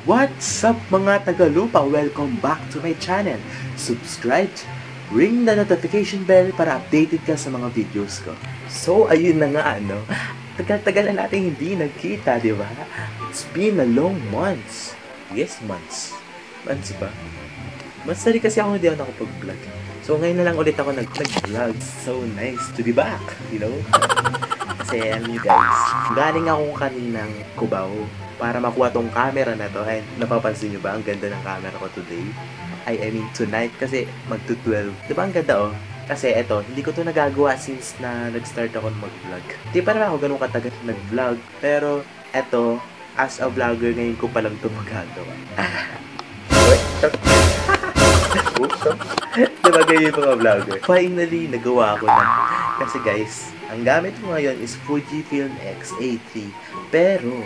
What's up mga Tagalupa? Welcome back to my channel. Subscribe, ring the notification bell para updated ka sa mga videos ko. So, ayun na nga tagal-tagal na natin hindi nagkita, di ba? It's been a long months. Yes, months. Months ba? Months na rin kasi ako hindi ako nakapag-vlog. So, ngayon na lang ulit ako nag-vlog. So nice to be back, you know? Kasi, alam nyo guys, galing ako kaninang Cubao para makuha tong camera na to. And napapansin nyo ba, ang ganda ng camera ko today? I mean, tonight, kasi magto-12. Diba ang ganda oh? Kasi eto, hindi ko to nagagawa since na nag-start ako mag-vlog. Di pa naman ako ganun katagal nag-vlog. Pero, eto, as a vlogger, ngayon ko palang to magagawa. Diba ganyan yung mga vlogger? Finally, nagawa ko na. Kasi guys, ang gamit ko ngayon is Fujifilm X-A3. Pero,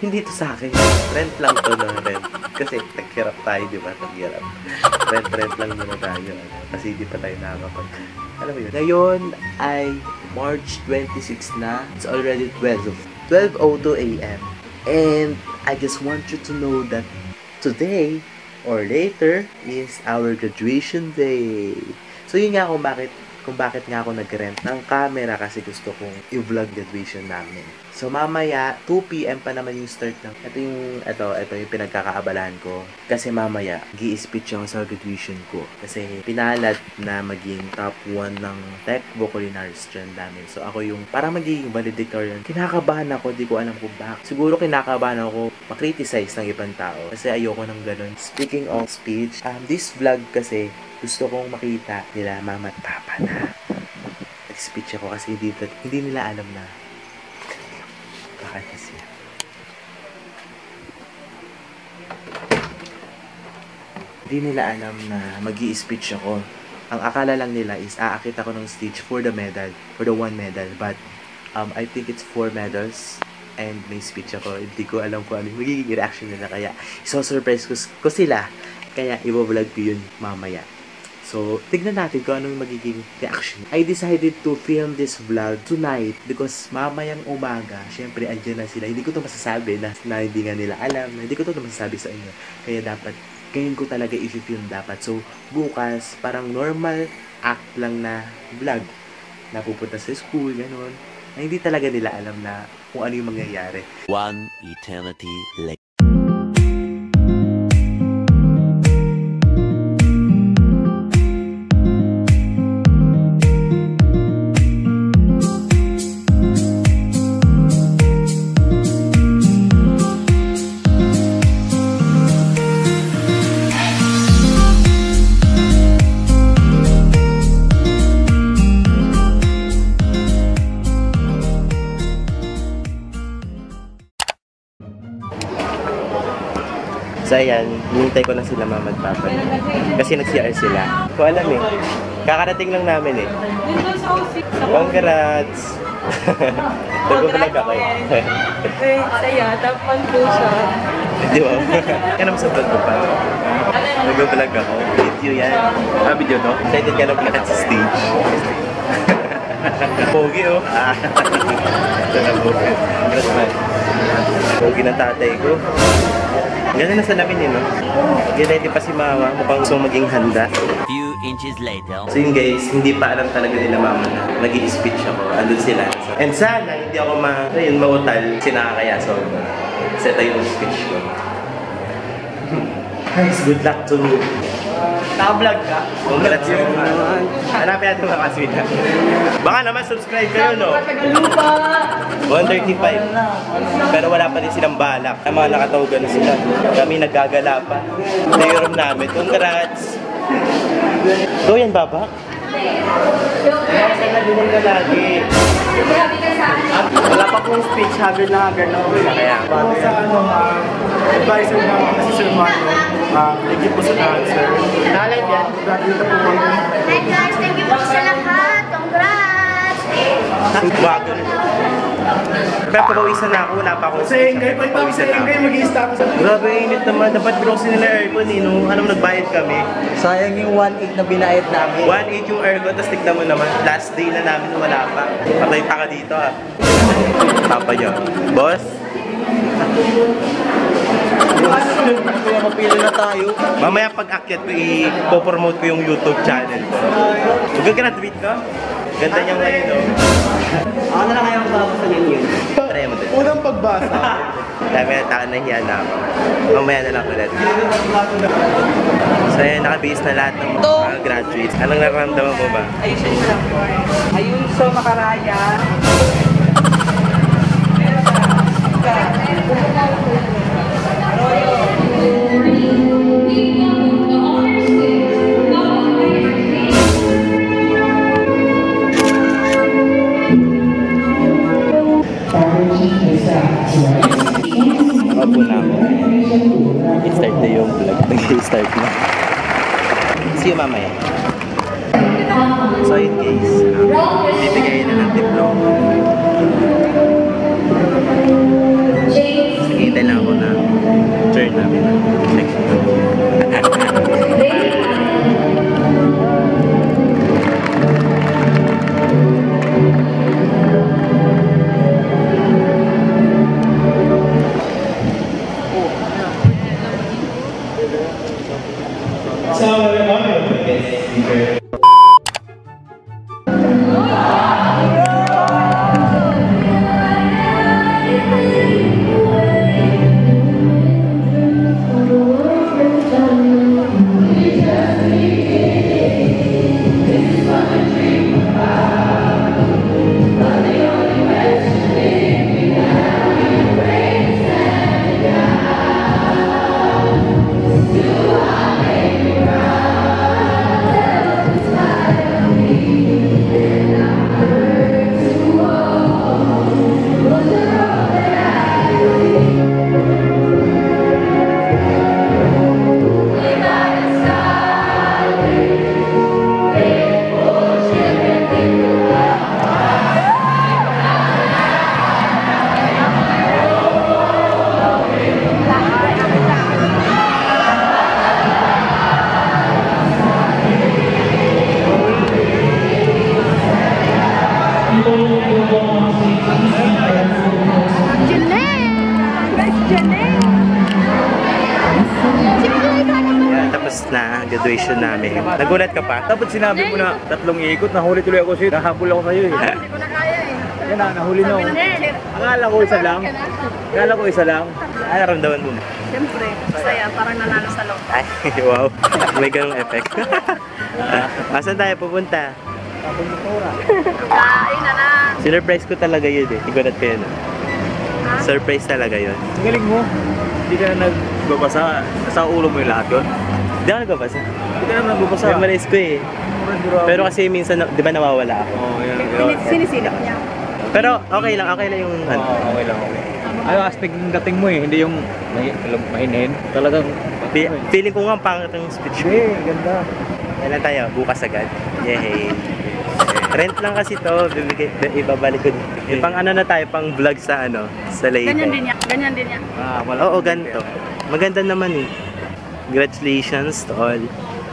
hindi to sa akin. Rent lang to na rent. Kasi naghirap tayo, di ba? Naghirap. Rent lang muna tayo. Kasi hindi pa tayo nakakapag... Alam mo yun? Ngayon ay March 26 na. It's already 12:02 a.m. And I just want you to know that today or later is our graduation day. So yun nga kung bakit nga ako nag-rent ng camera kasi gusto kong i-vlog graduation namin. So mamaya 2 PM pa naman yung start ng ito yung pinagkakaabalahan ko kasi mamaya gi-speech ako sa graduation ko kasi pinalad na maging top 1 ng Tecbo Culinary Strand namin. So ako yung parang magiging valedictorian. Kinakabahan ako, di ko alam kung bakit. Siguro kinakabahan ako ma-criticize ng ibang tao kasi ayoko ng ganun. Speaking of speech, this vlog kasi gusto kong makita nila mama at papa na nag-speech ako kasi hindi nila alam na bakit siya. Hindi nila alam na mag-i-speech ako. Ang akala lang nila is aakit ako ng stage for the medal, for the 1 medal. But I think it's 4 medals and may speech ako. Hindi ko alam kung ano yung magiging reaction nila. Kaya iso-surprise ko sila. Kaya i-vlog ko yun mamaya. So, tignan natin kung anong magiging reaction. I decided to film this vlog tonight because mamayang umaga, syempre andyan na sila. Hindi ko to masasabi na hindi nga nila alam. Hindi ko to masasabi sa inyo. Kaya dapat, ngayon ko talaga i-film dapat. So, bukas, parang normal act lang na vlog. Napupunta sa school, gano'n. Na hindi talaga nila alam na kung ano yung mangyayari. One eternity later. So ayan, hinintay ko na sila mama at papa. Kasi nag-CR sila. Ko alam eh. Kakarating lang namin eh. Congrats! Nag-vlog ako eh. Saya, tapan po siya. Di ba? Kaya naman sa vlog ko pa. Nag-vlog ako. Video yan. Video no? Excited ka na pala sa stage. Pogi oh. Ito na pogi. Congrats man. Pogi na tatay ko. Ganun na sa namin no? Ganun pa si mama. Mukhang gusto maging handa. Few inches later. So yun guys, hindi pa alam talaga nila mama na nag-i-speech ako. Andun sila. And sana hindi ako mautal. Sinakakaya. So, set yung speech ko. Guys, good luck to me. Naka-vlog ka? Congrats yun. Hanapin natin mga kaswita. Baka naman subscribe kayo, no? Tagalupa! 135. Pero wala pa rin silang balak. Ang mga nakatawagan na sila. Kami naggagala pa. Layroom namin. Congrats! So yan, baba? Sana din ka lagi. Wala pa kong speech, haggard na ako. Kaya, sa advisor na si Sir Marlo, thank you po sa lahat, sir. nalit yan. Graduate na po kami. Hi guys, thank you po sa lahat. Congrats! Wagon. Siyempre, papawisan na ako. Wala pa ako. Sa Engay, pag tawag sa Engay, mag-i-stop sa... Grabe, init naman. Dapat binuksin nila aircon eh. No? Alam mo, nagbayad kami. Sayang yung 1.8 na binayad namin. 1.8 yung aircon, tapos tignan mo naman. Last day na namin, wala pa. Patay pa ka dito ha. Papa nyo. Boss? Kaya mapila na tayo. Mamaya pag-akyat ko, i-promote ko yung YouTube channel ko. Mag-graduate ka? Ganda niya ngayon, no? Ako na lang kayo magbabasa ninyo. Try mo din. Unang pagbasa. Dami na taon na hiya na ako. Mamaya na lang ulit. So yun, nakabihis na lahat ng mga graduates. Anong nararamdaman mo ba? Ayusin mo lang po. Ayun, so makaraya. Nakapo na ako. I-start na yung vlog. Nag-start na. See you mamaya. So yun guys, bibigay na ng diploma. Nakita lang ako na turn namin. Yan, tapos na graduation namin. Nagulat ka pa? Dapat sinabi mo na 3 ikot, nahuli tuloy ako sa'yo. Nahabol ako sa'yo eh. Hindi ko na kaya eh. Yan na, nahuli na ako. Akala ko isa lang. Akala ko isa lang. Ano naramdaman mo? Siyempre, saya. Parang nanalo sa loob. Ay, wow. May ganong effect. Asan tayo pupunta? Kain na na. Sinurprise ko talaga yun eh. Igulat ko yun. Surprise talaga yun. Ang galing mo. Hindi ka na nagbabasa. Sa ulo mo yung lahat yun. Hindi ako nagbabasa. Hindi ka na nagbabasa. Memorize ko eh. Pero kasi minsan, di ba nawawala ako? Oo, yan. Sinisilip niya. Pero okay lang yung ano. Oo, okay lang, okay. Ay, aspect ng dating mo eh. Hindi yung mahinhin. Talagang... Feeling ko nga pangit yung speech ko. Hey, ganda. Kailan tayo? Bukas agad. Yay. Rent lang kasi to, ibabalik ko. Pang ano na tayo, pang vlog sa ano, sa Leyte. Ganyan din niya. Ganyan din niya. Oo, ganito. Maganda naman eh. Congratulations to all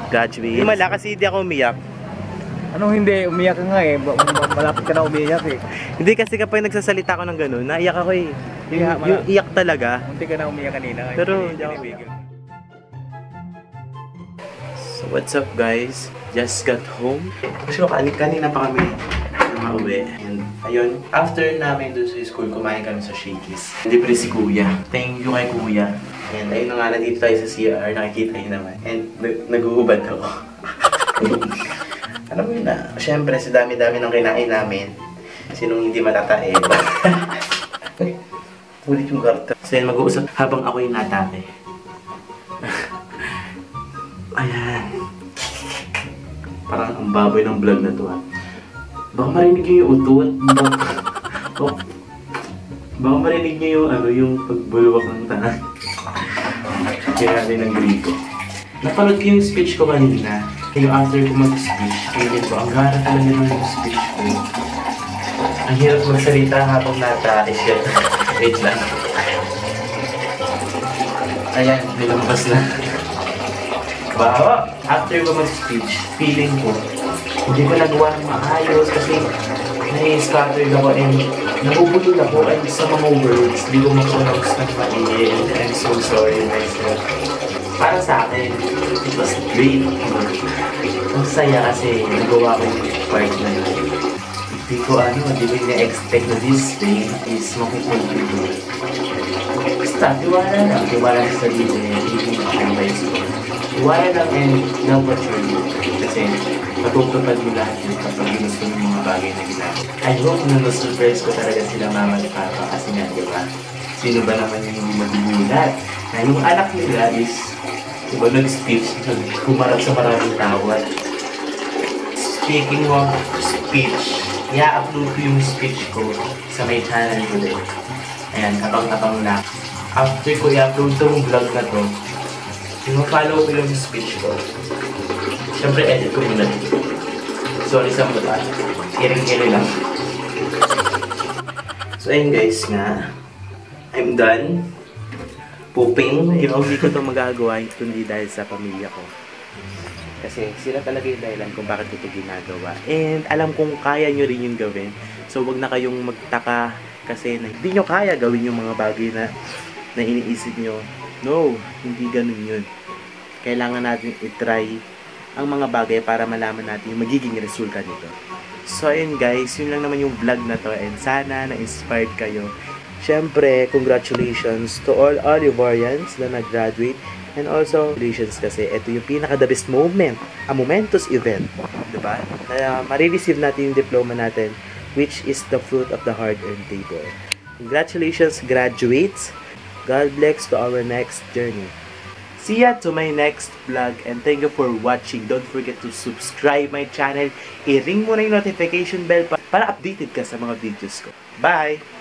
graduates. Hindi mala kasi hindi ako umiyak. Anong hindi? Umiyak ka nga eh. Malapit ka na umiyak eh. Hindi kasi kapag nagsasalita ako ng gano'n, naiyak ako eh. Yung iyak talaga. Munti ka na umiyak kanina. Pero hindi ako bigil. So what's up guys? Just got home. Kasi kanina pa kami mauwi. And ayun, after namin dun sa school, kumain kami sa Shakey's. Libre si Kuya. Thank you kay Kuya. And ayun na nga, nandito tayo sa CR. Nakikita niyo naman. And nag-uubad ako. Alam mo yun na, syempre sa dami-dami ng kinain namin. Sinong hindi matatae. Ulit yung karta. So yan, mag-uusap habang ako yung natake. Ayan. Parang ang baboy ng vlog na to ha. Baka marinig nyo yung utot. Baka marinig nyo yung ano, yung pagbulwak ng tanan. Kaya natin ng grito. Napanood ko yung speech ko kanina. Kaya after ko mag-speech, feeling ko, ang gara talaga ng speech ko. Ang hirap magsalita habang nata-shit. Wait lang. Ayan, nilabas na. Bawa, after ko mag-speech, feeling ko, hindi ko nagawa ng maayos kasi nai-scattered ako and nabubulol ako and sa mga words, hindi ko mag-pronounce ng maigi and I'm so sorry myself. Para sa akin, it was great. Ang saya kasi nagawa ko yung part na yun. Hindi ko na-expect na this thing is makukontribute. Basta, tiwala lang sa sarili, hindi mo advice ko. Tiwala lang and love what you're doing. Kasi matutupad mo lahat yun kapag ginusto mo yung mga bagay na ginagawa. I hope na na-surprise ko talaga sila mama at papa kasi nga, diba? Sino ba naman yung hindi magugulat? Na yung anak nila is, diba, nag-speech, nagkumarap sa maraming tao at speaking of speech, i-upload ko yung speech ko sa may channel ko din. Ayan, kapang-kapang na. After ko i-upload itong vlog na to, yung follow ko yung speech ko. Siyempre, edit ko muna dito. Sorry sa mula. Kiring-kiri lang. So, ayun guys nga. I'm done. Pooping. Hindi ko ito magagawa kundi dahil sa pamilya ko. Kasi sila talaga yung dahilan kung bakit ito ginagawa. And alam kong kaya nyo rin yung gawin. So, wag na kayong magtaka kasi hindi nyo kaya gawin yung mga bagay na iniisip nyo. No, hindi ganun yun. Kailangan natin i-try ang mga bagay para malaman natin yung magiging resulta nito. So, ayun guys, yun lang naman yung vlog na to and sana na-inspired kayo. Siyempre, congratulations to all Olivarians na nag-graduate and also, congratulations kasi ito yung pinaka-the best moment, a momentous event, diba? Na marireceive natin yung diploma natin which is the fruit of the hard-earned labor. Congratulations, graduates! God bless to our next journey. See ya to my next vlog and thank you for watching. Don't forget to subscribe my channel. I-ring mo na yung notification bell para updated ka sa mga videos ko. Bye!